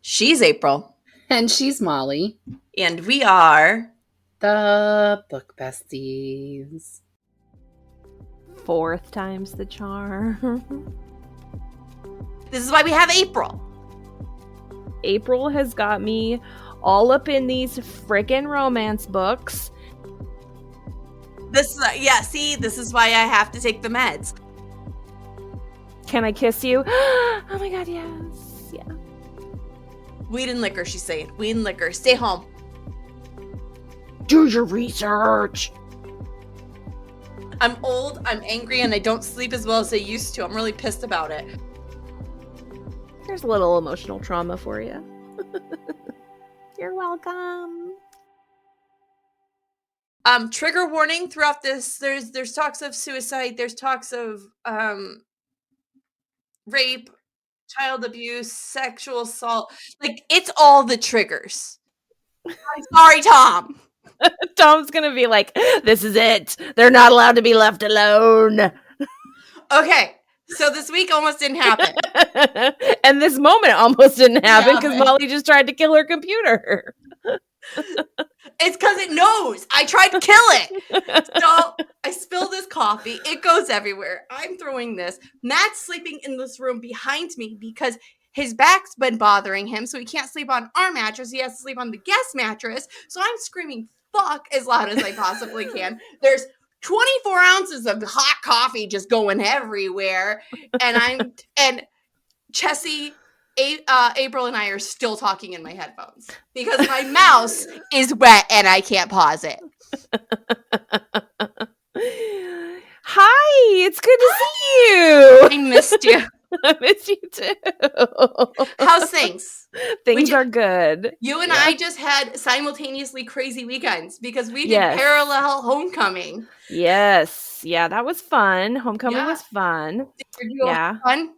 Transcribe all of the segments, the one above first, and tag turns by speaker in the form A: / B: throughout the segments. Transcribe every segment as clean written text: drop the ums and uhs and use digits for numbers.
A: She's April.
B: And she's Molly.
A: And we are
B: the Book Besties.
C: Fourth time's the charm.
A: This is why we have April.
C: April has got me all up in these frickin' romance books.
A: This is why I have to take the meds.
C: Can I kiss you? Oh my god, yes. Yeah.
A: Weed and liquor, she's saying. Weed and liquor. Stay home.
C: Do your research.
A: I'm old, I'm angry, and I don't sleep as well as I used to. I'm really pissed about it.
C: Here's a little emotional trauma for you. You're welcome.
A: Trigger warning throughout this. There's talks of suicide. There's talks of rape, child abuse, sexual assault. Like, it's all the triggers. I'm sorry, Tom.
C: Tom's gonna be like, this is it. They're not allowed to be left alone.
A: Okay, so this week almost didn't happen.
C: And this moment almost didn't happen because Molly just tried to kill her computer.
A: It's because it knows. I tried to kill it. So I spill this coffee. It goes everywhere. I'm throwing this. Matt's sleeping in this room behind me because his back's been bothering him, so he can't sleep on our mattress. He has to sleep on the guest mattress. So I'm screaming fuck as loud as I possibly can. There's 24 ounces of hot coffee just going everywhere. And Chessie, April and I are still talking in my headphones because my mouse is wet and I can't pause it.
C: Hi, it's good to see you.
A: I missed you.
C: I missed you too.
A: How's things?
C: Things are good.
A: You and I just had simultaneously crazy weekends because we did parallel homecoming.
C: Yes. Yeah, that was fun. Homecoming was fun.
A: Did you have fun?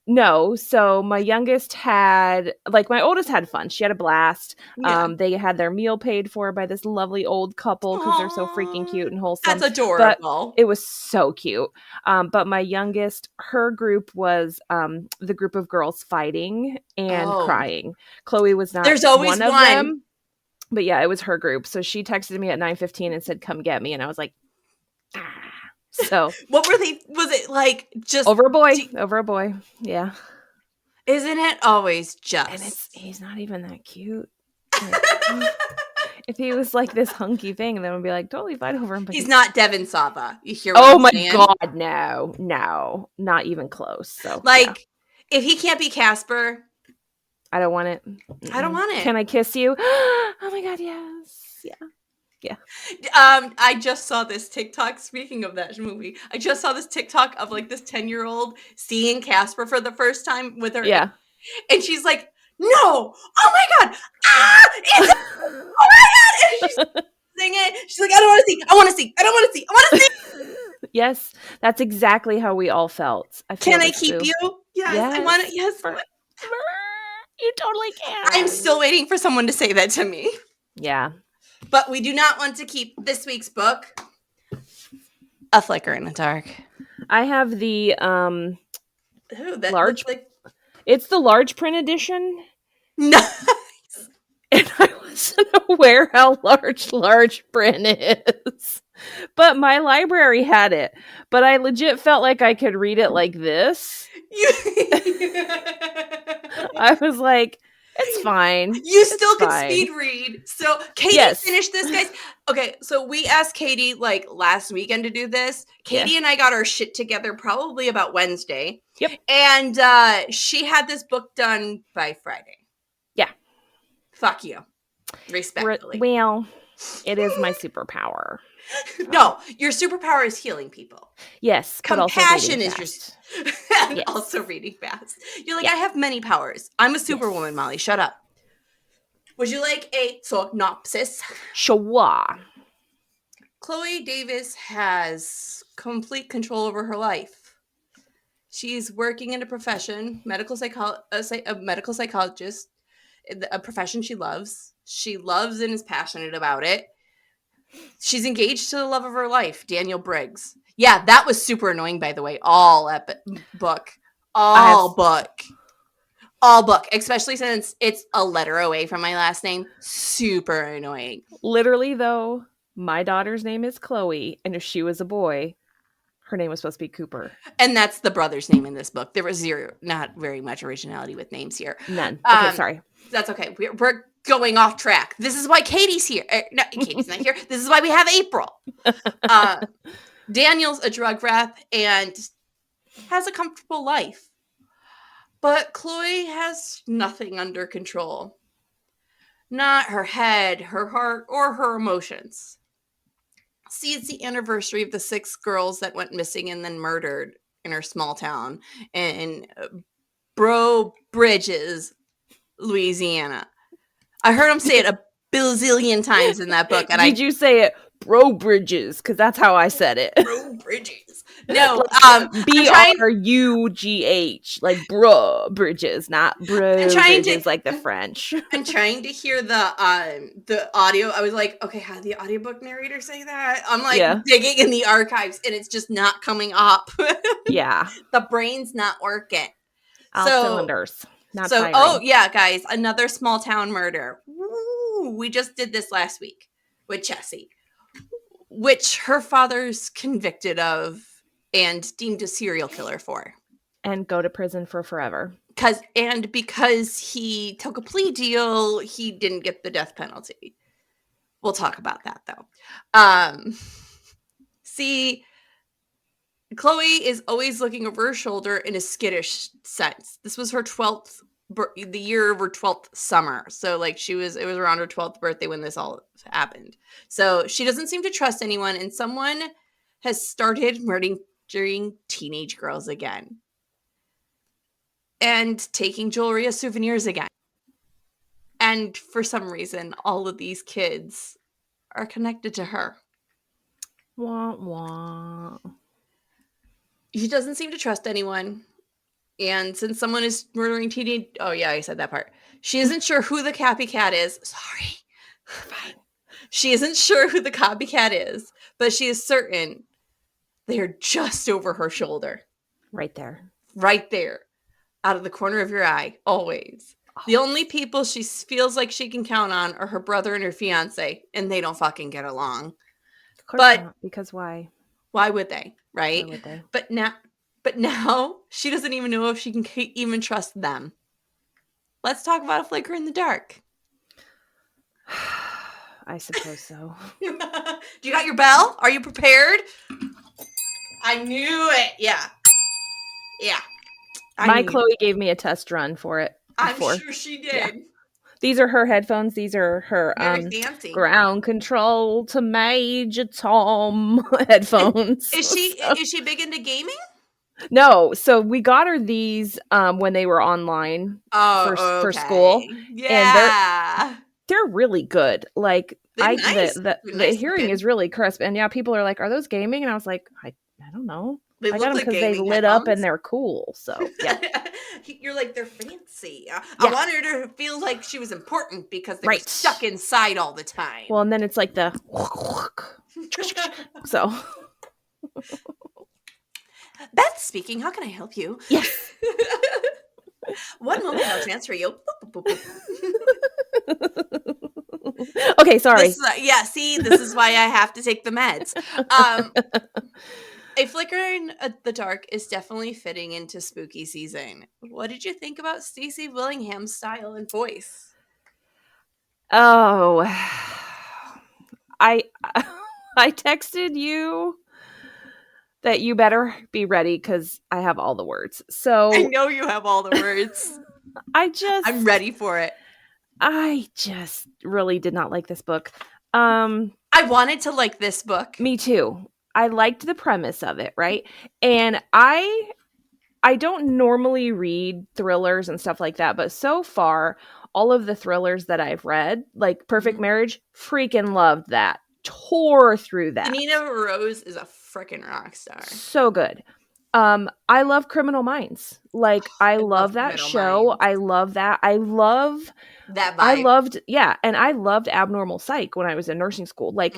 C: No. So my youngest my oldest had fun. She had a blast. Yeah. They had their meal paid for by this lovely old couple because they're so freaking cute and wholesome.
A: That's adorable.
C: But it was so cute. But my youngest, her group was the group of girls fighting and crying. Chloe was not.
A: There's always
C: one of them. But yeah, it was her group. So she texted me at 9:15 and said, "Come get me," and I was like, ah. So
A: what were they? Was it like just
C: over a boy? Yeah,
A: isn't it always just?
C: And he's not even that cute. Like, if he was like this hunky thing, then I'd be like totally fine over him. But
A: he's not Devin Saba. You hear? What I'm saying?
C: God, no, not even close. So
A: if he can't be Casper,
C: I don't want it.
A: I don't want it.
C: Can I kiss you? Oh my god, yes, yeah. Yeah.
A: I just saw this TikTok. Speaking of that movie, I just saw this TikTok of like this 10-year-old seeing Casper for the first time with her.
C: Yeah.
A: And she's like, "No! Oh my god! Ah! It's oh my god!" And she's singing it. She's like, "I don't want to see. I want to see. I don't want to see. I want to see."
C: Yes, that's exactly how we all felt.
A: Can I keep you? Yes. I want it. Yes.
C: You totally can.
A: I'm still waiting for someone to say that to me.
C: Yeah.
A: But we do not want to keep this week's book A Flicker in the Dark.
C: I have the large. It's the large print edition.
A: Nice.
C: And I wasn't aware how large print is. But my library had it. But I legit felt like I could read it like this. I was like, it's fine.
A: You still can speed read. So Katie finished this, guys. Okay, so we asked Katie like last weekend to do this. Katie and I got our shit together probably about Wednesday.
C: Yep.
A: And she had this book done by Friday.
C: Yeah.
A: Fuck you. Respectfully.
C: Well, it is my superpower.
A: No, your superpower is healing people.
C: Yes.
A: Compassion is your also reading fast. You're like, I have many powers. I'm a superwoman, Molly. Shut up. Would you like a synopsis?
C: Sure.
A: Chloe Davis has complete control over her life. She's working in a profession, a medical psychologist, a profession she loves. She loves and is passionate about it. She's engaged to the love of her life, Daniel Briggs. Yeah, that was super annoying, by the way. All book. All book, especially since it's a letter away from my last name. Super annoying.
C: Literally, though, my daughter's name is Chloe, and if she was a boy, her name was supposed to be Cooper.
A: And that's the brother's name in this book. There was not very much originality with names here.
C: None. Okay, sorry.
A: That's okay. We're going off track. This is why Katie's here. No, Katie's not here. This is why we have April. Daniel's a drug rep and has a comfortable life. But Chloe has nothing under control. Not her head, her heart, or her emotions. See, it's the anniversary of the 6 girls that went missing and then murdered in her small town in Bridges, Louisiana. I heard him say it a bilzillion times in that book. And
C: Did you say it, Bro Bridges? Because that's how I said it.
A: Bro Bridges. No,
C: BRUGH, like bruh Bridges, not bro Bridges like the French.
A: I'm trying to hear the audio. I was like, okay, how did the audiobook narrator say that? I'm like digging in the archives and it's just not coming up.
C: Yeah.
A: The brain's not working.
C: All cylinders. Not firing.
A: Oh yeah, guys, another small town murder. Woo, we just did this last week with Jessie, which her father's convicted of and deemed a serial killer for.
C: And go to prison for forever.
A: Because he took a plea deal, he didn't get the death penalty. We'll talk about that though. See, Chloe is always looking over her shoulder in a skittish sense. This was her 12th, the year of her 12th summer. So like it was around her 12th birthday when this all happened. So she doesn't seem to trust anyone, and someone has started murdering teenage girls again. And taking jewelry as souvenirs again. And for some reason, all of these kids are connected to her.
C: Wah, wah.
A: She doesn't seem to trust anyone. And since someone is murdering teenage... Oh, yeah, I said that part. She isn't sure who the copycat is. Sorry. Fine. She isn't sure who the copycat is, but she is certain they're just over her shoulder.
C: Right there.
A: Right there. Out of the corner of your eye. Always. The only people she feels like she can count on are her brother and her fiance, and they don't fucking get along.
C: Of course not, because why?
A: Why would they, right?
C: Why would they?
A: But now she doesn't even know if she can even trust them. Let's talk about a flicker in the dark.
C: I suppose so.
A: Do you got your bell? Are you prepared? I knew it. Yeah.
C: My Chloe gave me a test run for it before.
A: I'm sure she did.
C: Yeah. These are her headphones. These are her ground control to Major Tom headphones.
A: Is she big into gaming?
C: No. So we got her these when they were online for school.
A: Yeah.
C: And they're really good. Like
A: nice.
C: The hearing is really crisp. And yeah, people are like, "Are those gaming?" And I was like, I don't know. I got them because they lit up and they're cool. So yeah.
A: You're like, they're fancy. I wanted her to feel like she was important because they were stuck inside all the time.
C: Well, and then it's like the so.
A: Beth speaking. How can I help you?
C: Yes.
A: One moment, I'll transfer you.
C: Okay, sorry.
A: This is why I have to take the meds. A flicker in the dark is definitely fitting into spooky season. What did you think about Stacy Willingham's style and voice?
C: Oh, I texted you that you better be ready because I have all the words. So
A: I know you have all the words. I'm ready for it.
C: I just really did not like this book.
A: I wanted to like this book.
C: Me too. I liked the premise of it, right? And I don't normally read thrillers and stuff like that, but so far, all of the thrillers that I've read, like Perfect Marriage, freaking loved that. Tore through that.
A: Nina Rose is a freaking rock star.
C: So good. I love Criminal Minds. Like, I love that
A: Criminal
C: show.
A: Minds.
C: I love that. I
A: That
C: loved, yeah, and I loved Abnormal Psych when I was in nursing school. Like,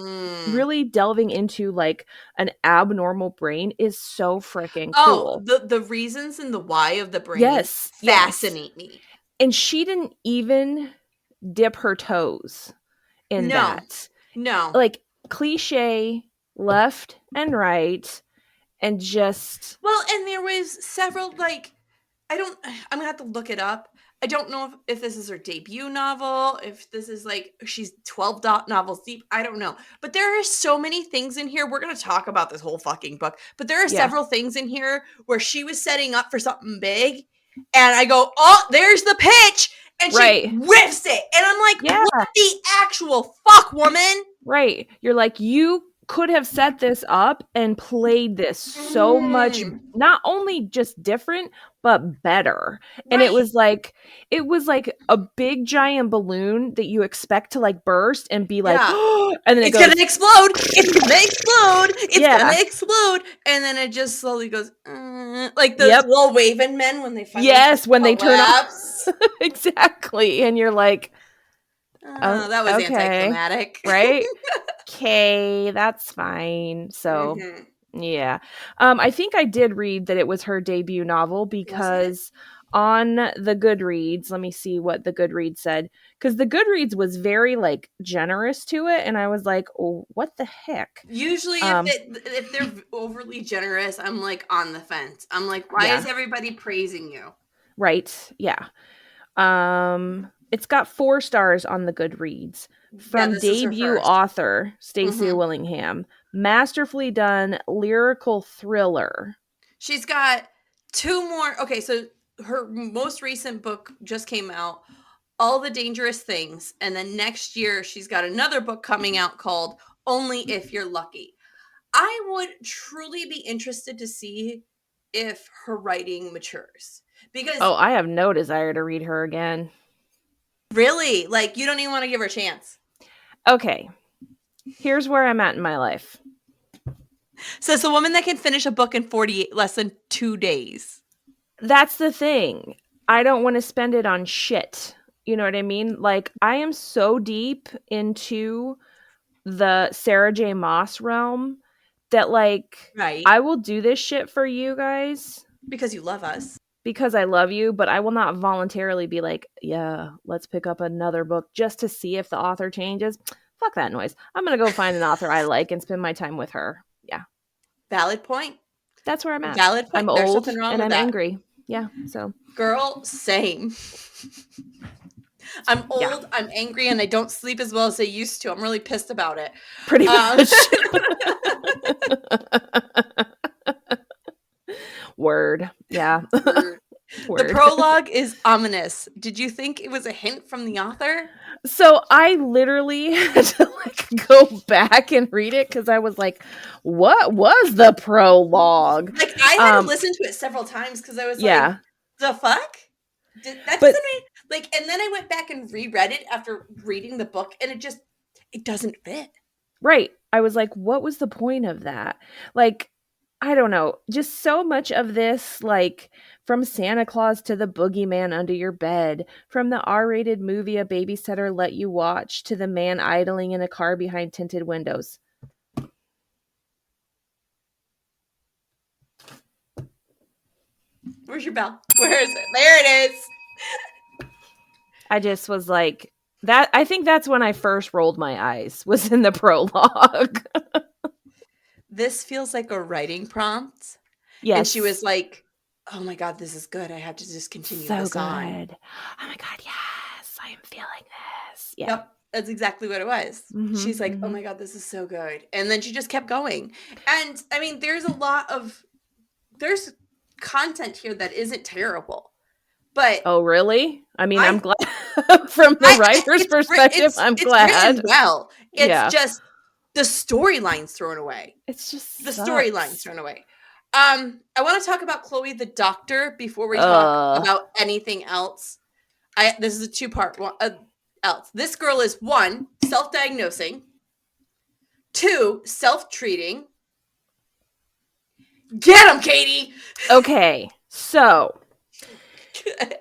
C: really delving into like an abnormal brain is so freaking cool.
A: The reasons and the why of the brain
C: Yes,
A: fascinate me.
C: And she didn't even dip her toes in that.
A: No.
C: Like, cliche left and right, and just...
A: Well, and there was several, like, I'm gonna have to look it up. I don't know if this is her debut novel, if this is like she's 12 novels deep. I don't know. But there are so many things in here. We're going to talk about this whole fucking book. But there are several things in here where she was setting up for something big. And I go, oh, there's the pitch. And she whiffs it. And I'm like, what the actual fuck, woman?
C: Right. You're like, you could have set this up and played this so much, not only just different, but better. And it was like a big giant balloon that you expect to like burst and be like, and then
A: it's gonna explode. It's gonna explode. It's gonna explode. And then it just slowly goes, like those little waving men when they finally
C: when they turn off. Exactly. And you're like,
A: oh, that was anticlimactic.
C: Right? Okay, that's fine. So, yeah. I think I did read that it was her debut novel because on the Goodreads, let me see what the Goodreads said, because the Goodreads was very like generous to it, and I was like, oh, what the heck?
A: Usually if they're overly generous, I'm like on the fence. I'm like, why is everybody praising you?
C: Right. Yeah. It's got 4 stars on the Goodreads from debut author Stacy Willingham. Masterfully done lyrical thriller.
A: She's got 2 more. Okay, so her most recent book just came out, All the Dangerous Things, and then next year she's got another book coming out called Only If You're Lucky. I would truly be interested to see if her writing matures. Because
C: I have no desire to read her again.
A: Really? Like, you don't even want to give her a chance?
C: Okay. Here's where I'm at in my life.
A: So it's a woman that can finish a book in less than 2 days.
C: That's the thing. I don't want to spend it on shit. You know what I mean? Like, I am so deep into the Sarah J. Maas realm that, like, I will do this shit for you guys.
A: Because you love us.
C: Because I love you, but I will not voluntarily be like, yeah, let's pick up another book just to see if the author changes. Fuck that noise. I'm going to go find an author I like and spend my time with her. Yeah.
A: Valid point.
C: That's where I'm at.
A: Valid point.
C: I'm
A: There's
C: old
A: nothing wrong
C: and
A: with
C: I'm
A: that.
C: angry. Yeah, so.
A: Girl, same. I'm old, I'm angry, and I don't sleep as well as I used to. I'm really pissed about it.
C: Pretty much. Word. Yeah.
A: Word. The prologue is ominous. Did you think it was a hint from the author?
C: So I literally had to like go back and read it because I was like, what was the prologue?
A: Like, I had to listen to it several times because I was like, the fuck? That doesn't mean, like, and then I went back and reread it after reading the book, and it doesn't fit.
C: Right. I was like, what was the point of that? Like, I don't know. Just so much of this, like, from Santa Claus to the boogeyman under your bed, from the R-rated movie a babysitter let you watch to the man idling in a car behind tinted windows.
A: Where's your bell? Where is it? There it is.
C: I just was like, that. I think that's when I first rolled my eyes, was in the prologue.
A: This feels like a writing prompt.
C: Yes.
A: And she was like, oh my God, this is good. I have to just continue this on.
C: Oh my God, yes, I am feeling this. Yeah.
A: Yep, that's exactly what it was. Mm-hmm, she's like, oh my God, this is so good. And then she just kept going. And I mean, there's content here that isn't terrible. But
C: oh, really? I mean, I'm glad from the writer's perspective, I'm glad.
A: It's written well. It's just the storyline's thrown away.
C: It's just
A: the storyline's thrown away. I want to talk about Chloe the Doctor before we talk about anything else. This is a 2-part else. This girl is 1, self-diagnosing, 2, self-treating, Get him, Katie!
C: Okay, so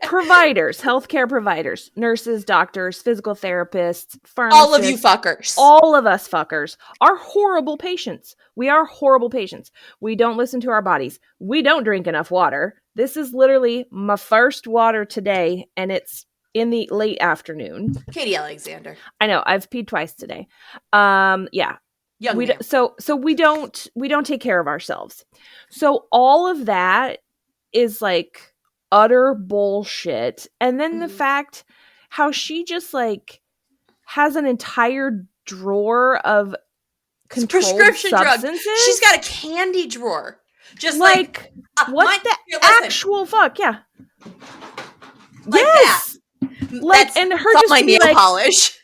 C: providers, healthcare providers, nurses, doctors, physical therapists, pharmacists.
A: All of you fuckers.
C: All of us fuckers are horrible patients. We are horrible patients. We don't listen to our bodies. We don't drink enough water. This is literally my first water today, and it's in the late afternoon.
A: Katie Alexander.
C: I know, I've peed twice today. Yeah.
A: Young
C: we
A: man.
C: So we don't take care of ourselves. So all of that is like utter bullshit. And then the fact how she just like has an entire drawer of controlled
A: prescription
C: substances.
A: Drugs. She's got a candy drawer. Just
C: like what the actual fuck? Yeah.
A: Like
C: yes.
A: That.
C: Like, and her just
A: my nail polish.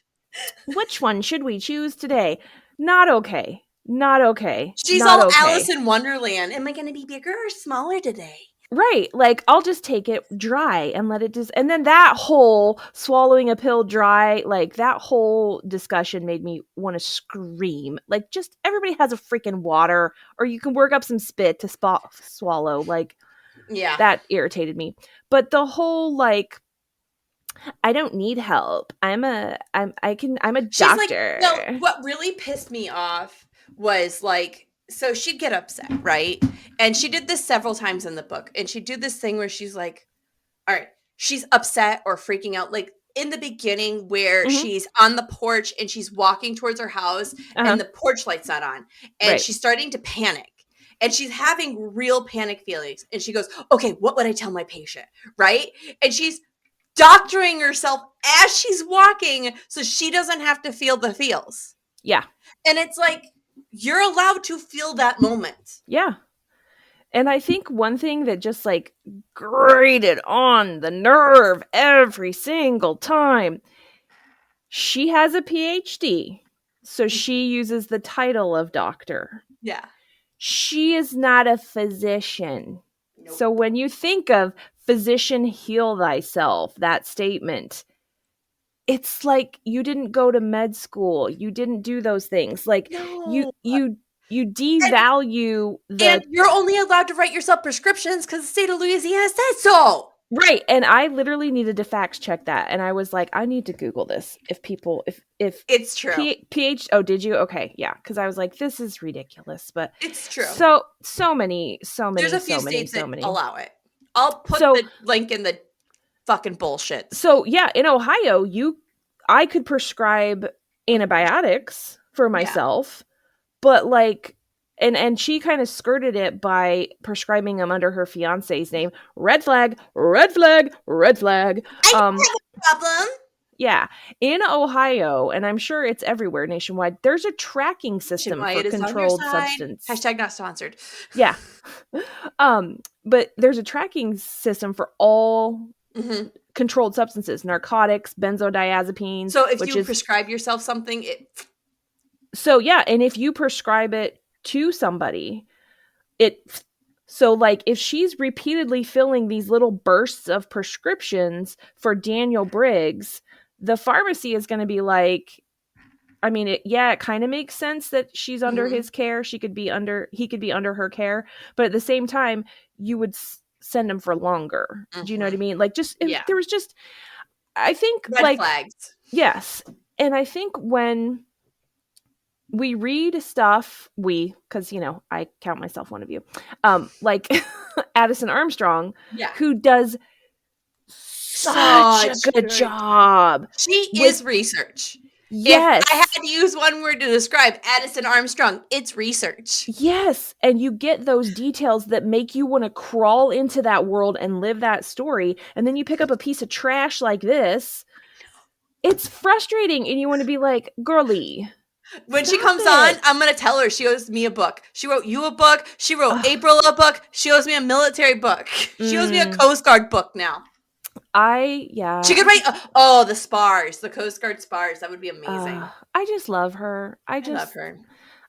C: Which one should we choose today? Not okay. Not okay.
A: She's
C: not
A: all
C: okay.
A: Alice in Wonderland. Am I going to be bigger or smaller today?
C: Right. Like, I'll just take it dry and let it just... And then that whole swallowing a pill dry, like, that whole discussion made me want to scream. Like, just everybody has a freaking water, or you can work up some spit to swallow. Like,
A: yeah,
C: that irritated me. But the whole, like, I don't need help. I'm a doctor.
A: Like, no, what really pissed me off was like, so she'd get upset, right? And she did this several times in the book. And she'd do this thing where she's like, all right, she's upset or freaking out. Like in the beginning where she's on the porch and she's walking towards her house and the porch light's not on. And she's starting to panic. And she's having real panic feelings. And she goes, okay, what would I tell my patient? Right? And she's doctoring herself as she's walking so she doesn't have to feel the feels.
C: Yeah.
A: And it's like, you're allowed to feel that moment.
C: Yeah. And I think one thing that just like grated on the nerve every single time, she has a PhD. So she uses the title of doctor.
A: Yeah.
C: She is not a physician.
A: Nope.
C: So when you think of physician heal thyself, that statement, it's like you didn't go to med school. You didn't do those things. Like you devalue
A: and you're only allowed to write yourself prescriptions because the state of Louisiana says so.
C: Right. And I literally needed to fact check that. And I was like, I need to Google this. If
A: it's true.
C: Oh, did you? Okay. Yeah. Cause I was like, this is ridiculous, but
A: it's true.
C: So many. There's
A: a few states that allow it. I'll put the link in the fucking bullshit.
C: So yeah, in Ohio, I could prescribe antibiotics for myself, but like, and she kind of skirted it by prescribing them under her fiance's name. Red flag, red flag, red flag.
A: I have a problem.
C: Yeah. In Ohio, and I'm sure it's everywhere nationwide, there's a tracking system for controlled substance.
A: Hashtag not sponsored.
C: Yeah. But there's a tracking system for all controlled substances, narcotics, benzodiazepines.
A: So if you prescribe yourself something,
C: So yeah, and if you prescribe it to somebody, so like if she's repeatedly filling these little bursts of prescriptions for Daniel Briggs, the pharmacy is going to be like, I mean, it kind of makes sense that she's under his care. He could be under her care, but at the same time, you would send him for longer. Do you know what I mean? Like, there was just, I think,
A: red flags.
C: Yes, and I think when we read stuff, because I count myself one of you, like Addison Armstrong, who does such a good job.
A: She is research.
C: Yes.
A: If I had to use one word to describe Addison Armstrong, it's research.
C: Yes. And you get those details that make you want to crawl into that world and live that story. And then you pick up a piece of trash like this. It's frustrating. And you want to be like, girly.
A: When she comes on, I'm going to tell her she owes me a book. She wrote you a book. She wrote April a book. She owes me a military book. She owes me a Coast Guard book now. She could write, the spars, the Coast Guard spars. That would be amazing.
C: I just love her. I love her.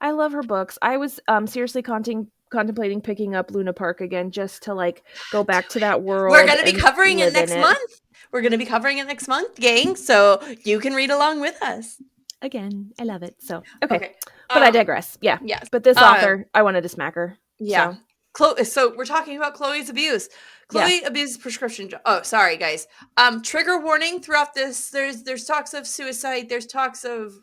C: I love her books. I was seriously contemplating picking up Luna Park again just to like go back to that world.
A: We're going to be covering it next month. We're going to be covering it next month, gang. So you can read along with us.
C: Again, I love it. So, okay. But I digress. Yeah.
A: Yes.
C: But this author, I wanted to smack her.
A: Yeah.
C: So.
A: So we're talking about Chloe's abuse. Chloe abuses prescription drugs. Oh, sorry, guys. Trigger warning throughout this. There's talks of suicide. There's talks of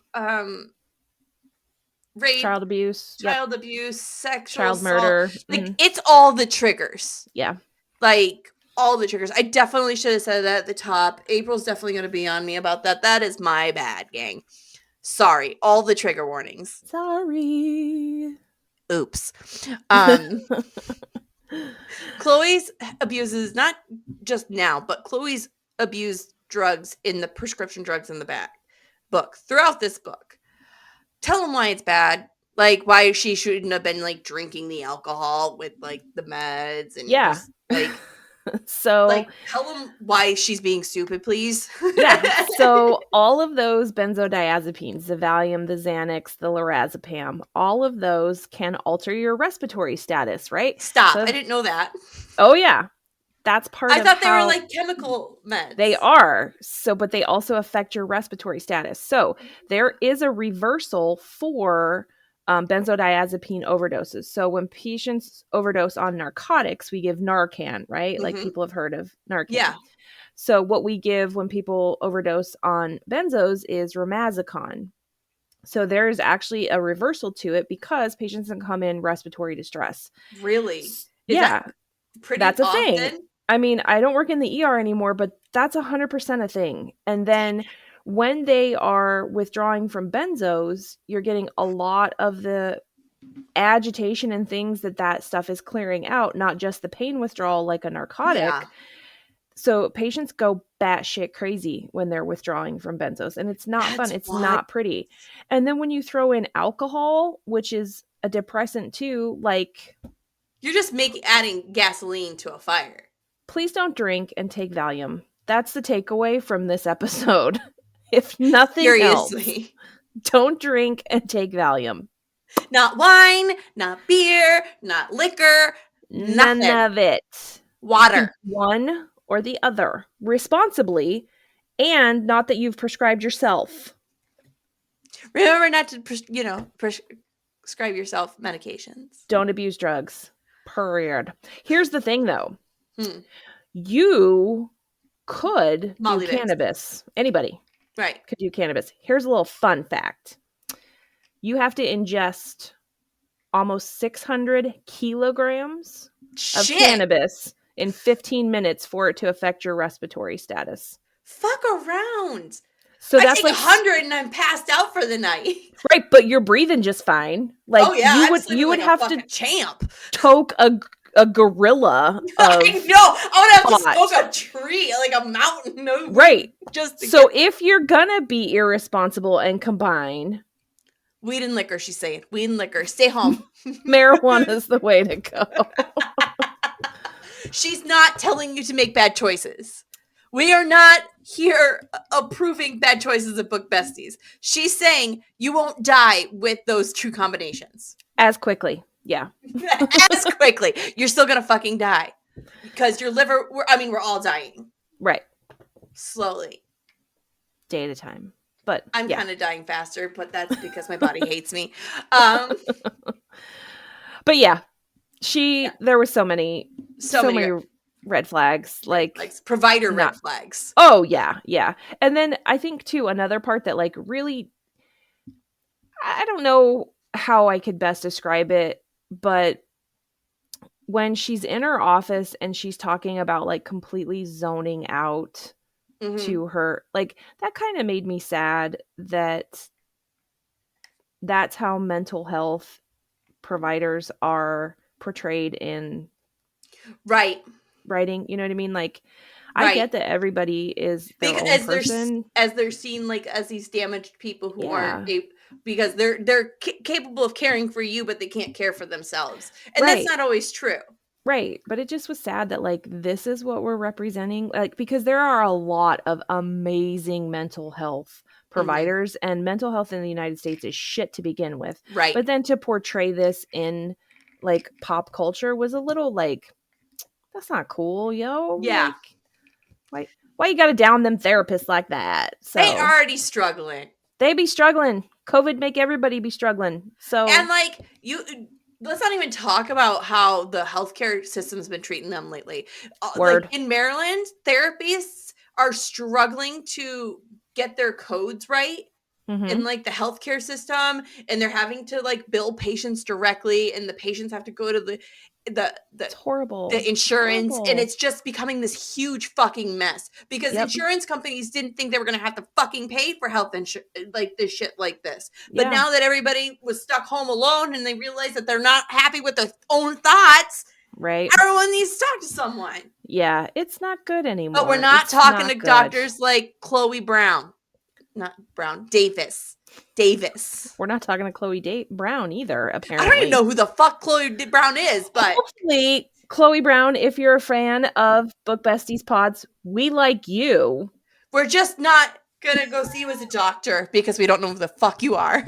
A: rape,
C: Child abuse.
A: child abuse, sexual
C: Child
A: assault.
C: murder.
A: Like it's all the triggers.
C: Yeah.
A: Like all the triggers. I definitely should have said that at the top. April's definitely going to be on me about that. That is my bad, gang. Sorry. All the trigger warnings.
C: Sorry.
A: Oops. Chloe's abuses not just now, but Chloe's abused drugs in the prescription drugs in the book throughout this book. Tell them why it's bad. Like why she shouldn't have been like drinking the alcohol with like the meds and just, like
C: so
A: like tell them why she's being stupid, please.
C: Yeah. So all of those benzodiazepines, the Valium, the Xanax, the lorazepam, all of those can alter your respiratory status, right?
A: Stop.
C: So,
A: I didn't know that.
C: Oh yeah. That's part of
A: I thought they were like chemical meds.
C: They are. So, but they also affect your respiratory status. So there is a reversal for benzodiazepine overdoses. So when patients overdose on narcotics, we give Narcan, right?
A: Mm-hmm.
C: Like people have heard of Narcan.
A: Yeah.
C: So what we give when people overdose on benzos is Romazicon. So there is actually a reversal to it because patients can come in respiratory distress.
A: Really?
C: That's a
A: often?
C: thing. I mean, I don't work in the ER anymore, but that's 100% a thing. And then when they are withdrawing from benzos, you're getting a lot of the agitation and things that stuff is clearing out, not just the pain withdrawal like a narcotic.
A: Yeah.
C: So patients go batshit crazy when they're withdrawing from benzos, and it's not fun. It's not pretty. And then when you throw in alcohol, which is a depressant too, like
A: you're just adding gasoline to a fire.
C: Please don't drink and take Valium. That's the takeaway from this episode. If nothing else, don't drink and take Valium.
A: Not wine, not beer, not liquor,
C: none of it.
A: Water.
C: One or the other responsibly, and not that you've prescribed yourself.
A: Remember not to, prescribe yourself medications.
C: Don't abuse drugs. Period. Here's the thing, though. You could do cannabis. Anybody could do cannabis. Here's a little fun fact. You have to ingest almost 600 kilograms of cannabis in 15 minutes for it to affect your respiratory status.
A: Fuck around.
C: So
A: I
C: that's
A: take
C: like
A: 100 and I'm passed out for the night.
C: Right, but you're breathing just fine. Like you would have to
A: champ.
C: Toke a gorilla.
A: I know. I would have to smoke a tree, like a mountain.
C: Right. If you're gonna be irresponsible and combine
A: weed and liquor, she's saying. Weed and liquor. Stay home.
C: Marijuana is the way to go.
A: She's not telling you to make bad choices. We are not here approving bad choices of Book Besties. She's saying you won't die with those two combinations.
C: As quickly. Yeah.
A: As quickly. You're still going to fucking die. Because your liver, we're all dying.
C: Right.
A: Slowly.
C: Day at a time. But
A: I'm kind of dying faster, but that's because my body hates me. But
C: yeah, there were so many red flags, like
A: provider red flags.
C: Oh yeah. And then I think too, another part that like really, I don't know how I could best describe it, but when she's in her office and she's talking about like completely zoning out to her, like that kind of made me sad that that's how mental health providers are portrayed in writing. You know what I mean? Like I get that everybody is their own person.
A: As they're seen like as these damaged people who aren't because they're capable of caring for you, but they can't care for themselves. And that's not always true.
C: Right. But it just was sad that like this is what we're representing, like because there are a lot of amazing mental health providers and mental health in the United States is shit to begin with.
A: Right.
C: But then to portray this in like pop culture was a little like, that's not cool, yo.
A: Yeah.
C: Like, why you gotta down them therapists like that? So
A: they already struggling.
C: They be struggling. COVID make everybody be struggling. So
A: and like let's not even talk about how the healthcare system's been treating them lately.
C: Word.
A: Like in Maryland, therapists are struggling to get their codes right in like the healthcare system, and they're having to like bill patients directly, and the patients have to go to
C: It's horrible.
A: the insurance,
C: Horrible.
A: and it's just becoming this huge fucking mess because
C: Yep.
A: insurance companies didn't think they were going to have to fucking pay for health insurance like this shit like this. But
C: Yeah.
A: now that everybody was stuck home alone and they realize that they're not happy with their own thoughts,
C: Right.
A: everyone needs to talk to someone.
C: Yeah, it's not good anymore.
A: But we're not
C: It's
A: talking
C: not
A: to
C: good.
A: doctors like Chloe Brown. Not Brown, Davis.
C: We're not talking to Chloe Brown either, apparently.
A: I don't even know who the fuck Chloe Brown is, but
C: hopefully, Chloe Brown, if you're a fan of Book Besties pods, we like you.
A: we're just not gonna go see you as a doctor because we don't know who the fuck you are.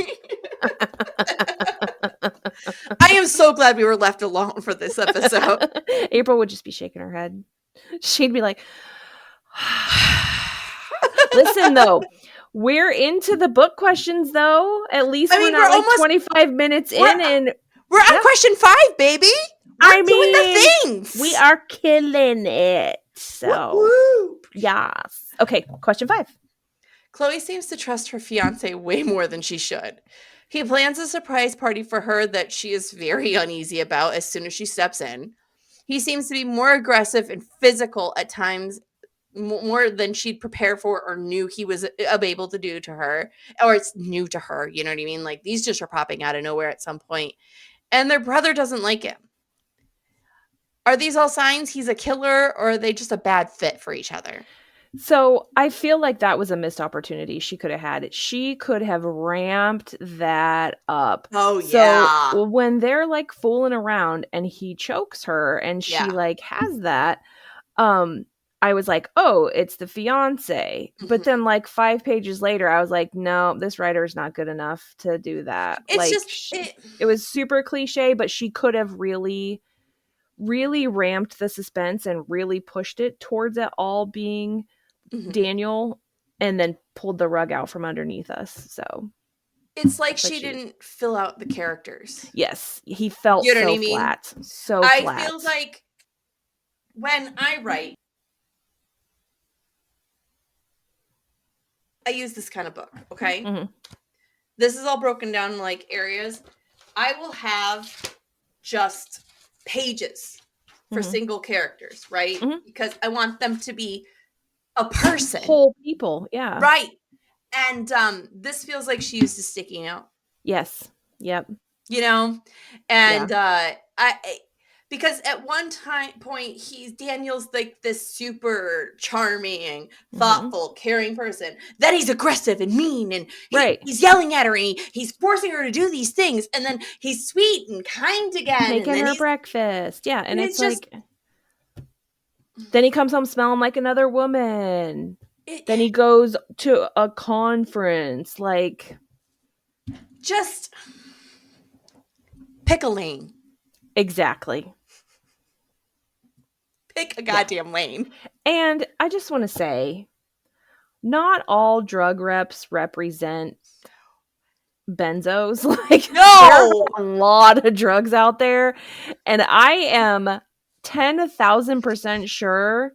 A: I am so glad we were left alone for this episode.
C: April would just be shaking her head. She'd be like, listen, though, we're into the book questions, though. At least we're not like 25 minutes in, and
A: we're on question 5, baby. We're doing the things.
C: We are killing it. So,
A: whoop.
C: Yes. Okay, question 5.
A: Chloe seems to trust her fiance way more than she should. He plans a surprise party for her that she is very uneasy about as soon as she steps in. He seems to be more aggressive and physical at times, more than she'd prepare for or knew he was able to do to her, or it's new to her, you know what I mean? Like, these just are popping out of nowhere at some point. And their brother doesn't like him. Are these all signs he's a killer, or are they just a bad fit for each other?
C: So I feel like that was a missed opportunity she could have had. She could have ramped that up.
A: Oh, yeah.
C: So when they're like fooling around and he chokes her and she like has that, I was like, oh, it's the fiance. Mm-hmm. But then like 5 pages later, I was like, no, this writer's not good enough to do that.
A: It's
C: like,
A: just,
C: it was super cliche, but she could have really ramped the suspense and really pushed it towards it all being Daniel, and then pulled the rug out from underneath us. So
A: it's like she didn't fill out the characters.
C: Yes, he felt so flat. So flat.
A: I feel like when I write, I use this kind of book, okay? Mm-hmm. This is all broken down in like areas. I will have just pages for single characters, right? Mm-hmm. Because I want them to be a person.
C: Whole people, yeah.
A: Right. And this feels like she used a sticky note.
C: Yes. Yep.
A: You know? And I because at one point Daniel's like this super charming, thoughtful, caring person. Then he's aggressive and mean, and he's yelling at her, and he's forcing her to do these things, and then he's sweet and kind again.
C: Making her breakfast. Yeah. And it's like just, then he comes home smelling like another woman. Then he goes to a conference. Like,
A: just pick a lane.
C: Exactly.
A: Pick a goddamn lane.
C: And I just want to say, not all drug reps represent benzos. Like,
A: no,
C: there's a lot of drugs out there, and I am 10,000% sure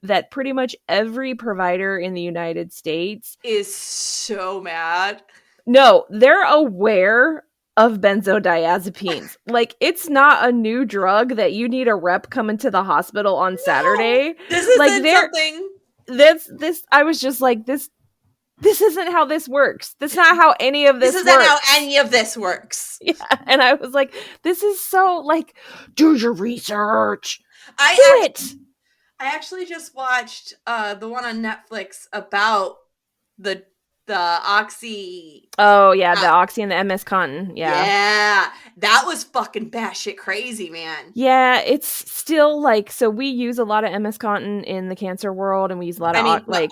C: that pretty much every provider in the United States
A: is so mad.
C: No, they're aware of benzodiazepines. Like, it's not a new drug that you need a rep coming to the hospital on Saturday.
A: This isn't like something.
C: This. I was just like, this isn't how this works. This is not how any of this works.
A: This isn't how any of this works.
C: Yeah, and I was like, this is so, like, do your research.
A: I actually just watched the one on Netflix about the Oxy.
C: Oh, yeah, the Oxy and the MS Contin. Yeah.
A: Yeah. That was fucking batshit crazy, man.
C: Yeah, it's still like, so we use a lot of MS Contin in the cancer world, and we use a lot of
A: you're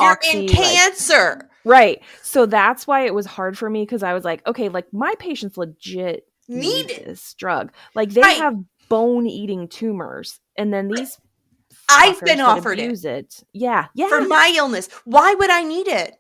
A: Oxy, in cancer.
C: Like, right. So that's why it was hard for me, because I was like, okay, like, my patients legit need this drug. Like, they have bone-eating tumors, and then these
A: I've been offered
C: it. Yeah.
A: For my illness. Why would I need it?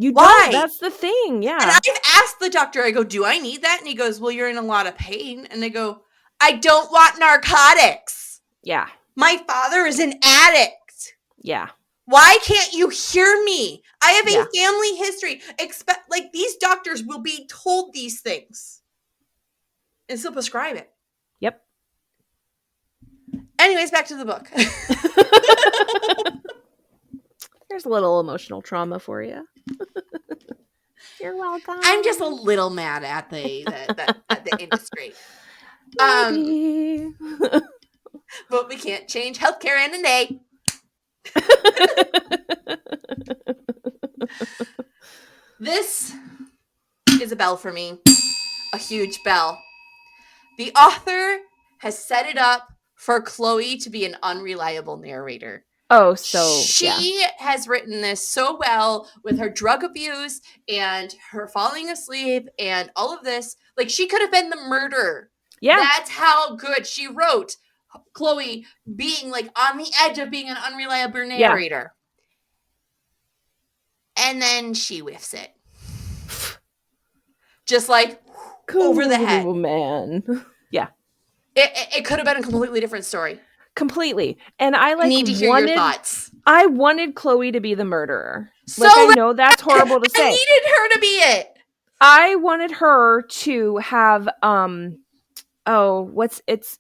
C: You
A: Why?
C: don't. That's the thing.
A: And
C: Yeah.
A: I've asked the doctor, I go, do I need that? And he goes, well, you're in a lot of pain. And I go, I don't want narcotics.
C: Yeah.
A: My father is an addict.
C: Yeah.
A: Why can't you hear me? I have
C: Yeah.
A: a family history. Like these doctors will be told these things and still prescribe it.
C: Yep.
A: Anyways, back to the book.
C: There's a little emotional trauma for you. You're welcome.
A: I'm just a little mad at the industry.
C: Maybe.
A: But we can't change healthcare in a day. This is a bell for me. A huge bell. The author has set it up for Chloe to be an unreliable narrator.
C: Oh, so
A: she has written this so well with her drug abuse and her falling asleep and all of this. Like, she could have been the murderer.
C: Yeah.
A: That's how good she wrote Chloe being like on the edge of being an unreliable narrator. Yeah. And then she whiffs it. Just like over the head.
C: Oh, man. Yeah.
A: It could have been a completely different story.
C: Completely. And I
A: need to hear your thoughts.
C: I wanted Chloe to be the murderer.
A: So
C: like, I know that's horrible to say.
A: I needed her to be it.
C: I wanted her to have it's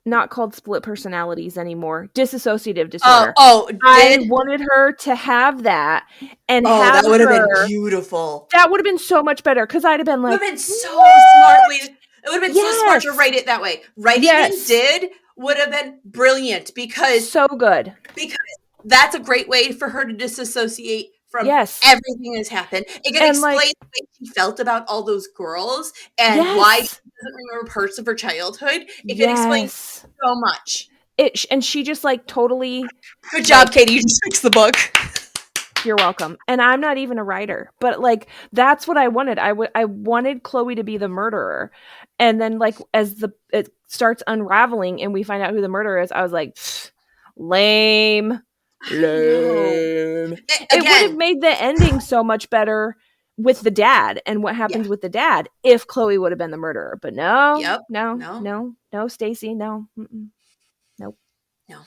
C: not called split personalities anymore. Dissociative disorder. I wanted her to have that and have
A: that would have been beautiful.
C: That would have been so much better because I'd have been like,
A: it would have been so smartly. It would have been so smart to write it that way. Writing it did would have been brilliant because
C: so good.
A: Because that's a great way for her to disassociate from everything that's happened. It can explain the way she felt about all those girls and why she doesn't remember parts of her childhood. It can explain so much.
C: And she just like totally.
A: Good job, Katie. You just fixed the book.
C: You're welcome. And I'm not even a writer, but like that's what I wanted. I wanted Chloe to be the murderer, and then like as it starts unraveling and we find out who the murderer is, I was like, lame. It would have made the ending so much better with the dad and what happens with the dad if Chloe would have been the murderer. But no, Stacy, no, nope,
A: no.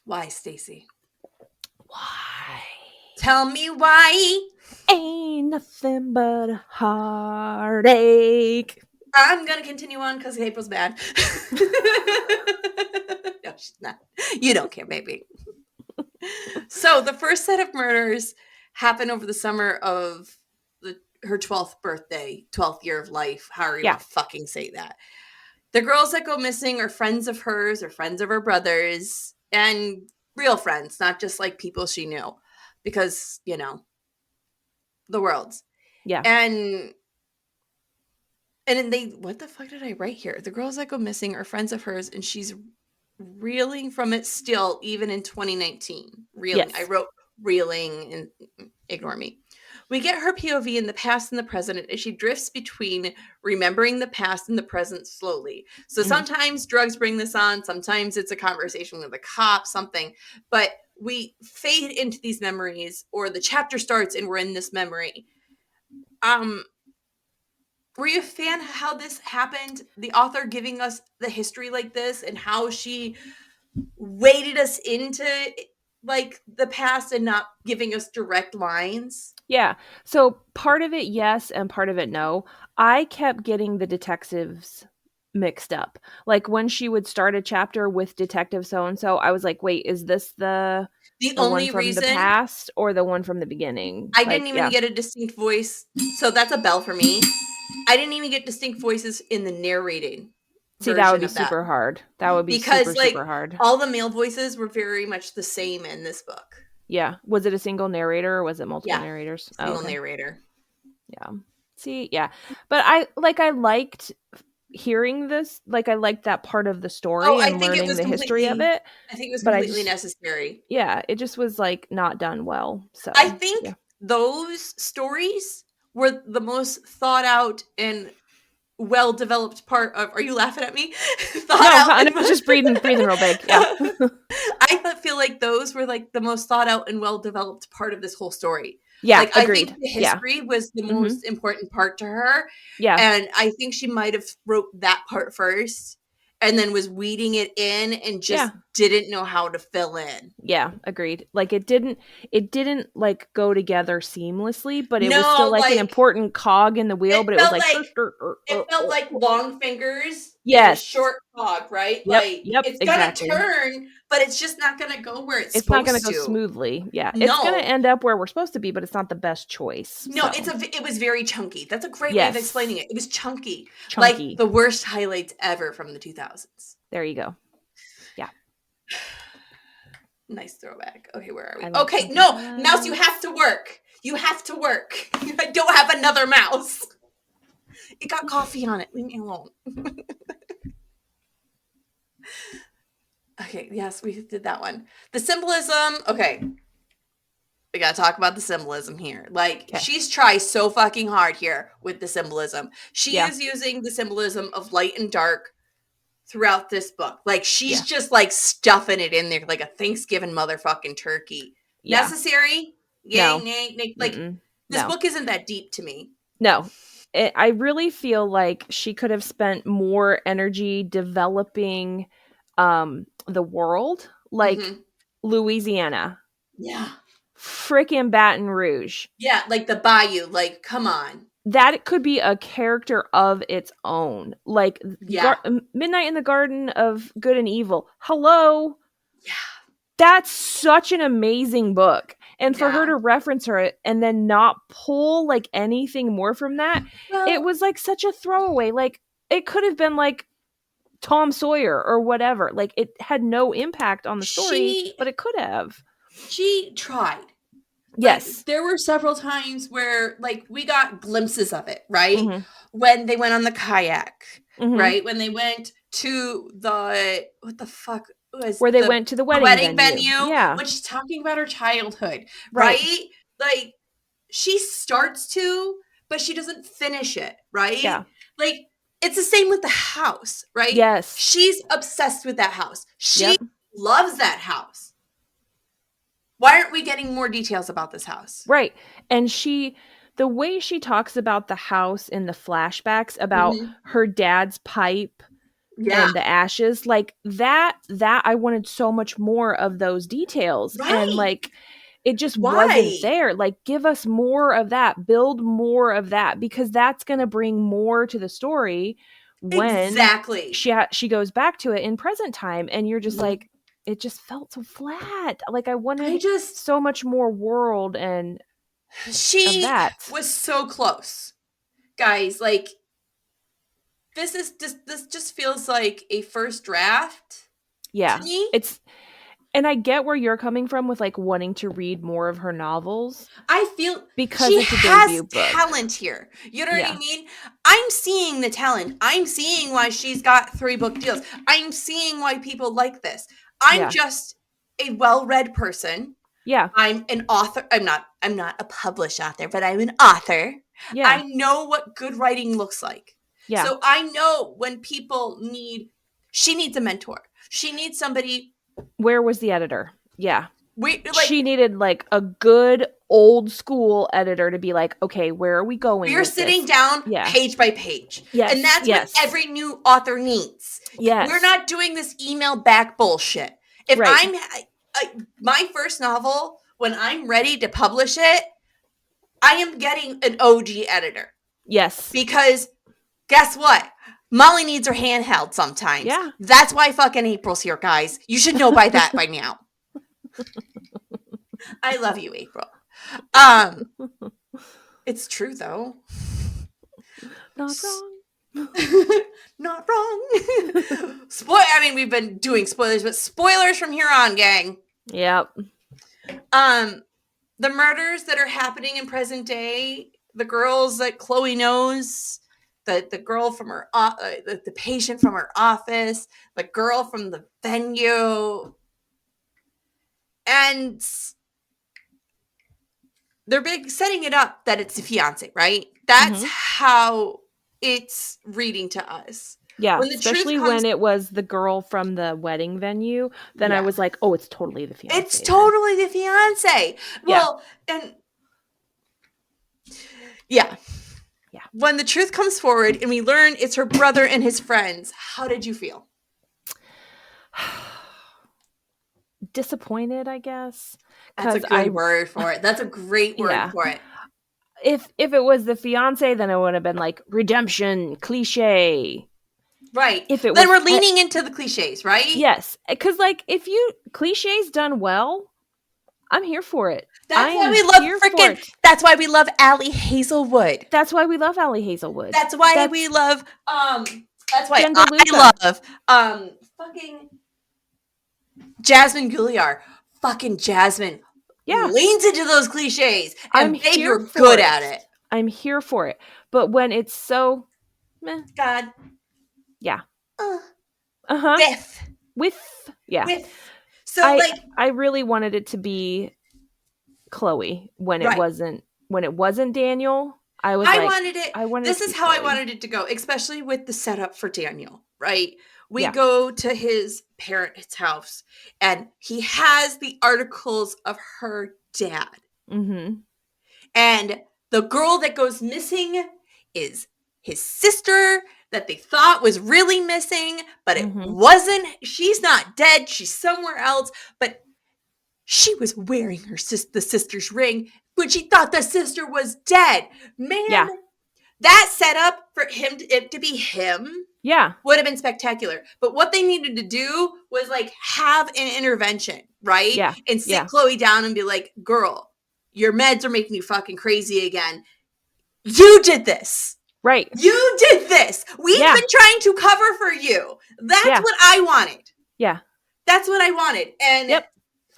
A: Why, Stacy?
C: Why?
A: Tell me why.
C: Ain't nothing but a heartache.
A: I'm gonna continue on because April's bad. No, she's not. You don't care, baby. So the first set of murders happened over the summer of her 12th birthday, 12th year of life. How are you gonna fucking say that? The girls that go missing are friends of hers or friends of her brothers and real friends, not just like people she knew, because the world's and then what the fuck did I write here? The girls that go missing are friends of hers, and she's reeling from it still, even in 2019. Reeling. I wrote reeling, and ignore me. We get her POV in the past and the present as she drifts between remembering the past and the present slowly. So sometimes drugs bring this on. Sometimes it's a conversation with a cop, something. But we fade into these memories, or the chapter starts and we're in this memory. Were you a fan of how this happened? The author giving us the history like this and how she waded us into like the past and not giving us direct lines?
C: Yeah. So part of it, yes, and part of it, no. I kept getting the detectives mixed up. Like when she would start a chapter with Detective So-and-so, I was like, wait, is this the only one from reason the past or the one from the beginning?
A: I didn't even get a distinct voice. So that's a bell for me. I didn't even get distinct voices in the narrating.
C: See, that would be super hard. That would be super hard.
A: All the male voices were very much the same in this book.
C: Yeah. Was it a single narrator or was it multiple narrators?
A: Single narrator.
C: Yeah. See, yeah. But I liked hearing this. Like I liked that part of the story and learning the history of it.
A: I think it was completely necessary.
C: Yeah. It just was like not done well. So
A: I think those stories were the most thought out and well-developed part of. Are you laughing at me?
C: I was just breathing real big. Yeah.
A: I feel like those were like the most thought out and well-developed part of this whole story.
C: Yeah,
A: Like, I
C: agreed.
A: think the
C: Yeah.
A: history was the
C: Mhm.
A: most important part to her,
C: Yeah.
A: and I think she might have wrote that part first and then was weeding it in and just didn't know how to fill in.
C: Yeah, agreed. Like it didn't like go together seamlessly, but it was
A: No,
C: still like an
A: like,
C: important cog in the wheel, but it was like
A: it felt like long fingers in a
C: Yes.
A: short cog, right?
C: Yep,
A: Like,
C: yep,
A: it's gonna
C: exactly.
A: turn, but it's just not gonna go where it's
C: It's not gonna
A: supposed
C: go
A: to.
C: smoothly. Yeah. It's gonna
A: No.
C: end up where we're supposed to be, but it's not the best choice.
A: No,
C: So
A: it was very chunky. That's a great way of explaining it. It was chunky.
C: Chunky.
A: Like the worst highlights ever from the 2000s.
C: There you go. Yeah.
A: Nice throwback. Okay, where are we?
C: like
A: Okay,
C: chunky
A: no,
C: highlights.
A: mouse, you have to work. You have to work. I don't have another mouse. It got coffee on it. Leave me alone. Okay, yes, we did that one. The symbolism. Okay. We gotta talk about the symbolism here. Like, she's tried so fucking hard here with the symbolism. She is using the symbolism of light and dark throughout this book. Like, she's just like stuffing it in there like a Thanksgiving motherfucking turkey. Necessary? Yay, nay. Like, this book isn't that deep to me.
C: No. I really feel like she could have spent more energy developing the world, like Louisiana.
A: Yeah.
C: Frickin' Baton Rouge.
A: Yeah, like the Bayou. Like, come on.
C: That could be a character of its own. Like, Midnight in the Garden of Good and Evil. Hello.
A: Yeah.
C: That's such an amazing book. And for her to reference her and then not pull like anything more from that, it was like such a throwaway. Like, it could have been like Tom Sawyer or whatever. Like, it had no impact on the story, but it could have.
A: She tried.
C: Yes.
A: Like, there were several times where, like, we got glimpses of it, right? When they went on the kayak, right? When they went to the, what the fuck was
C: where they went to the wedding venue. Yeah.
A: When she's talking about her childhood, right? Like, she starts to, but she doesn't finish it, right?
C: Yeah.
A: Like, it's the same with the house, right?
C: Yes.
A: She's obsessed with that house. She loves that house. Why aren't we getting more details about this house?
C: Right. And the way she talks about the house in the flashbacks about her dad's pipe and the ashes, like that I wanted so much more of those details.
A: Right.
C: And like, it just wasn't there. Like, give us more of that, build more of that, because that's going to bring more to the story when she goes back to it in present time. And you're just like, it just felt so flat. Like, I wanted so much more world, and
A: she was so close, guys. Like, this just feels like a first draft.
C: Yeah,
A: to me.
C: And I get where you're coming from with like wanting to read more of her novels.
A: I feel
C: because
A: she
C: it's a
A: has
C: debut book.
A: Talent here. You know what I mean? I'm seeing the talent. I'm seeing why she's got 3 book deals. I'm seeing why people like this. I'm just a well-read person.
C: Yeah.
A: I'm an author. I'm not a published author, but I'm an author.
C: Yeah.
A: I know what good writing looks like.
C: Yeah.
A: So I know when people she needs a mentor. She needs somebody.
C: Where was the editor? Yeah.
A: She
C: needed like a good old school editor to be like, okay, where are we going?
A: We're sitting down page by page.
C: Yes.
A: And that's what every new author needs.
C: Yes.
A: We're not doing this email back bullshit. If my first novel, when I'm ready to publish it, I am getting an OG editor.
C: Yes.
A: Because guess what? Molly needs her handheld sometimes.
C: Yeah.
A: That's why fucking April's here, guys. You should know by that by now. I love you, April. It's true though.
C: Not wrong.
A: Not wrong. I mean, we've been doing spoilers, but spoilers from here on, gang.
C: Yep.
A: The murders that are happening in present day, the girls that Chloe knows, the girl from her, the patient from her office, the girl from the venue, and they're setting it up that it's the fiance, right? That's how it's reading to us.
C: Yeah, especially when it was the girl from the wedding venue, then I was like, oh, it's totally the fiance.
A: It's totally the fiance. Well, and Yeah.
C: Yeah.
A: When the truth comes forward and we learn it's her brother and his friends, how did you feel?
C: Disappointed, I guess.
A: That's a good word for it. That's a great word for it.
C: If it was the fiance, then it would have been like redemption, cliche.
A: Right.
C: If it
A: then
C: was
A: we're leaning into the cliches, right?
C: Yes. Because like if cliches done well, I'm here for it.
A: That's why we love that's why we love Allie Hazelwood.
C: That's why we love Allie Hazelwood.
A: That's why we love that's why
C: I
A: love fucking Jasmine Gulliar. Fucking Jasmine leans into those clichés, and babe, you're good at it.
C: I'm here for it. But when it's so meh.
A: God.
C: Yeah.
A: With.
C: Yeah.
A: With. So
C: I really wanted it to be Chloe when it wasn't Daniel. I wanted it.
A: This is how Chloe. I wanted it to go, especially with the setup for Daniel, right? We go to his parents' house, and he has the articles of her dad.
C: Mm-hmm.
A: And the girl that goes missing is his sister that they thought was really missing, but it wasn't. She's not dead. She's somewhere else, but she was wearing the sister's ring when she thought the sister was dead. Man, that setup for it to be him would have been spectacular. But what they needed to do was like have an intervention, right?
C: Yeah.
A: And sit Chloe down and be like, girl, your meds are making you fucking crazy again. You did this.
C: Right.
A: You did this. We've been trying to cover for you. That's what I wanted.
C: Yeah.
A: That's what I wanted. And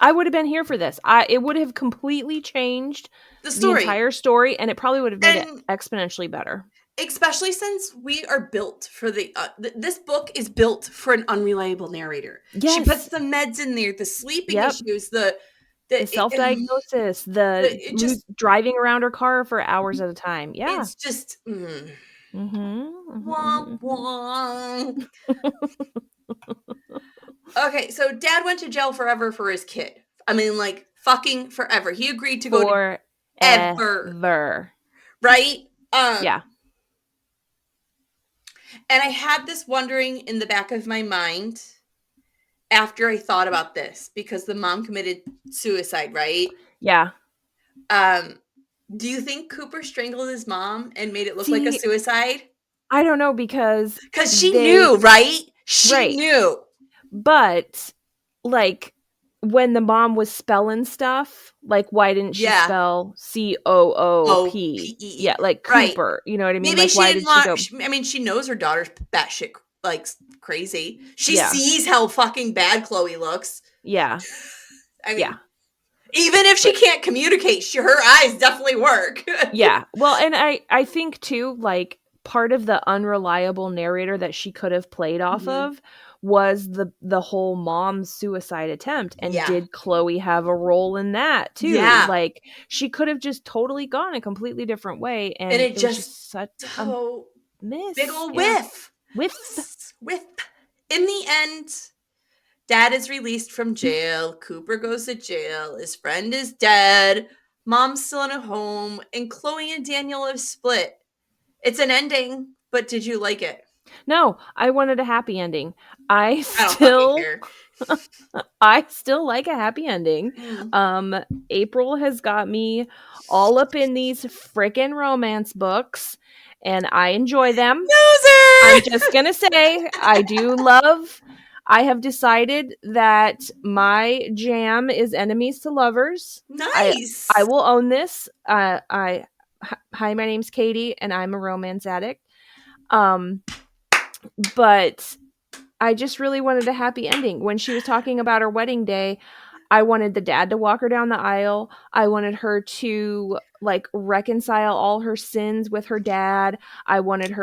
C: I would have been here for this. It would have completely changed the entire story, and it probably would have made it exponentially better.
A: Especially since we are built for this book is built for an unreliable narrator. Yes. She puts the meds in there, the sleeping issues, the
C: self-diagnosis, the driving around her car for hours at a time. Yeah.
A: It's just Womp womp. Okay, so dad went to jail forever for his kid. I mean, like, fucking forever. He agreed to go forever. Right?
C: Yeah.
A: And I had this wondering in the back of my mind after I thought about this, because the mom committed suicide, right?
C: Yeah.
A: Do you think Cooper strangled his mom and made it look like a suicide?
C: I don't know, because
A: she knew, right? She knew.
C: But like when the mom was spelling stuff, like why didn't she spell COOP? Yeah, like Cooper. You know what I mean?
A: Maybe
C: like
A: I mean, she knows her daughter's batshit like crazy. She sees how fucking bad Chloe looks.
C: Yeah.
A: I mean, even if she can't communicate, her eyes definitely work.
C: Yeah. Well, and I think too, like part of the unreliable narrator that she could have played off of was the whole mom's suicide attempt. And did Chloe have a role in that too?
A: Yeah.
C: Like she could have just totally gone a completely different way. And
A: it
C: was just such a miss.
A: Big ol' whiff. Whiff. In the end, dad is released from jail. Cooper goes to jail. His friend is dead. Mom's still in a home. And Chloe and Daniel have split. It's an ending, but did you like it?
C: No, I wanted a happy ending. I still like a happy ending. April has got me all up in these freaking romance books, and I enjoy them.
A: Loser!
C: I'm just gonna say I have decided that my jam is enemies to lovers.
A: Nice.
C: I will own this. Hi, my name's Katie, and I'm a romance addict. But I just really wanted a happy ending. When she was talking about her wedding day, I wanted the dad to walk her down the aisle. I wanted her to like reconcile all her sins with her dad. I wanted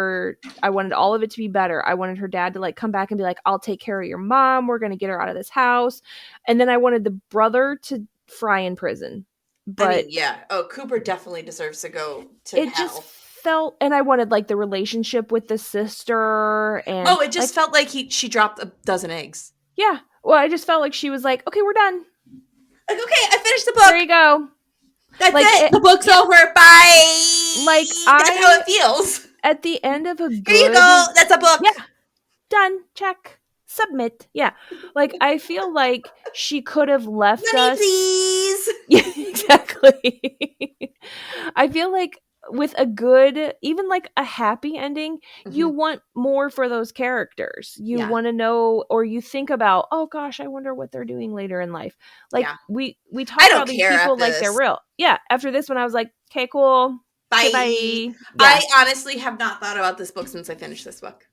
C: all of it to be better. I wanted her dad to like come back and be like, I'll take care of your mom. We're going to get her out of this house. And then I wanted the brother to fry in prison. But
A: Cooper definitely deserves to go to hell.
C: Just felt, and I wanted like the relationship with the sister, and
A: it just felt like she dropped a dozen eggs.
C: Yeah, well, I just felt like she was like, okay, we're done.
A: Like, okay, I finished the book.
C: There you go.
A: That's it. The book's over. Bye.
C: Like,
A: That's how it feels.
C: At the end of a good...
A: Here you go. That's a book.
C: Yeah. Done. Check. Submit. Yeah. Like, I feel like she could have left
A: Money,
C: us...
A: please.
C: Yeah, exactly. I feel like with a good, even like a happy ending, you want more for those characters. You want to know, or you think about, oh gosh, I wonder what they're doing later in life. Like we talk about these people like they're real. Yeah. After this one, I was like, okay, cool.
A: Bye.
C: Okay, bye. Yeah.
A: I honestly have not thought about this book since I finished this book.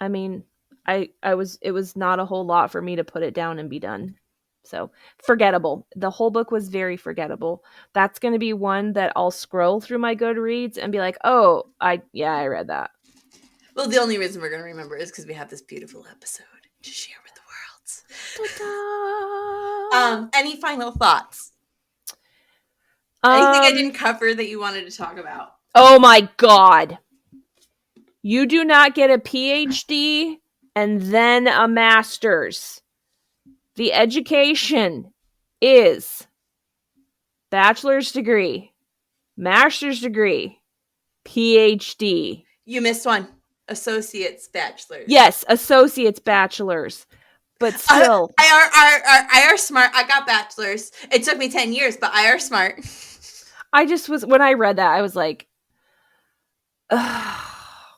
C: I mean, it was not a whole lot for me to put it down and be done. So forgettable. The whole book was very forgettable. That's going to be one that I'll scroll through my Goodreads and be like, oh, I read that.
A: Well, the only reason we're going to remember is because we have this beautiful episode to share with the world. Any final thoughts? Anything I didn't cover that you wanted to talk about?
C: Oh my God. You do not get a PhD and then a master's. The education is bachelor's degree, master's degree, PhD.
A: You missed one. Associate's bachelor's.
C: Yes, associate's bachelor's. But still.
A: I are smart. I got bachelor's. It took me 10 years, but I are smart.
C: I just was, when I read that, I was like, ugh.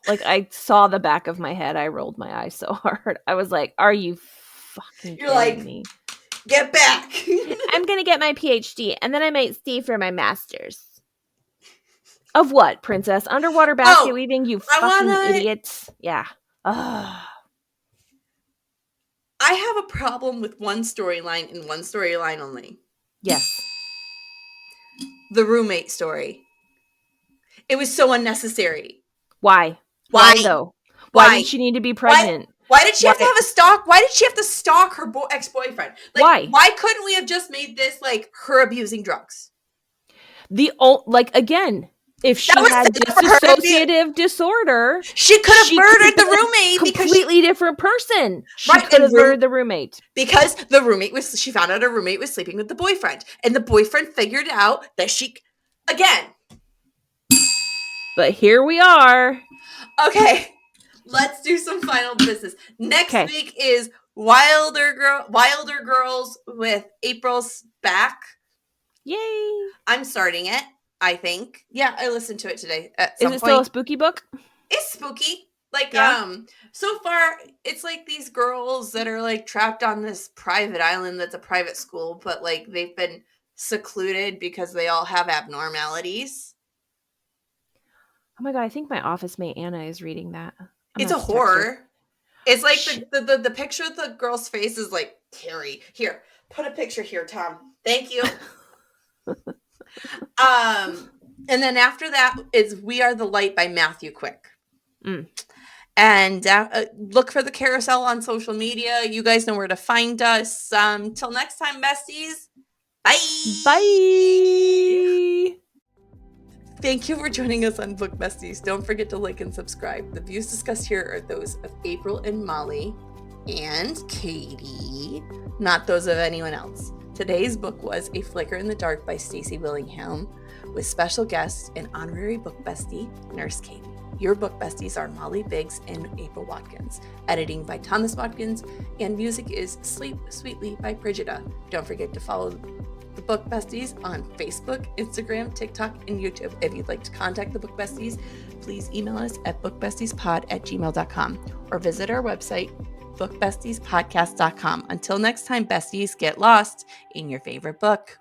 C: Like I saw the back of my head. I rolled my eyes so hard. I was like, are you fucking kidding me?
A: Get back.
C: I'm going to get my PhD and then I might stay for my master's. Of what, princess? Underwater basket weaving, you fucking idiots. Yeah. I
A: have a problem with one storyline and one storyline only.
C: Yes.
A: The roommate story. It was so unnecessary.
C: Why? Why though? Why did she need to be pregnant?
A: Why did she have to have a stalk? Why did she have to stalk her ex-boyfriend? Like, why couldn't we have just made this like her abusing drugs?
C: Again, if she had dissociative disorder,
A: she could have murdered the roommate.
C: Completely different person. She could have murdered the roommate
A: because she found out her roommate was sleeping with the boyfriend, and the boyfriend figured out that she again.
C: But here we are.
A: Okay, let's do some final business. Next week is Wilder Girls with April's Back.
C: Yay!
A: I'm starting it, I think. Yeah, I listened to it today.
C: Is it still a spooky book?
A: It's spooky. So far, it's like these girls that are like trapped on this private island that's a private school, but like they've been secluded because they all have abnormalities.
C: Oh my God, I think my office mate Anna is reading that.
A: It's a horror. It's like the picture of the girl's face is like Terry. Here, put a picture here, Tom. Thank you. And then after that is We Are the Light by Matthew Quick. And look for the carousel on social media. You guys know where to find us. Till next time, besties. Bye.
C: Bye.
A: Thank you for joining us on Book Besties. Don't forget to like and subscribe. The views discussed here are those of April and Molly and Katie, not those of anyone else. Today's book was A Flicker in the Dark by Stacy Willingham, with special guest and honorary book bestie, Nurse Katie. Your book besties are Molly Biggs and April Watkins. Editing by Thomas Watkins, and music is Sleep Sweetly by Brigida. Don't forget to follow the Book Besties on Facebook, Instagram, TikTok, and YouTube. If you'd like to contact the Book Besties, please email us at bookbestiespod@gmail.com or visit our website, bookbestiespodcast.com. Until next time, besties, get lost in your favorite book.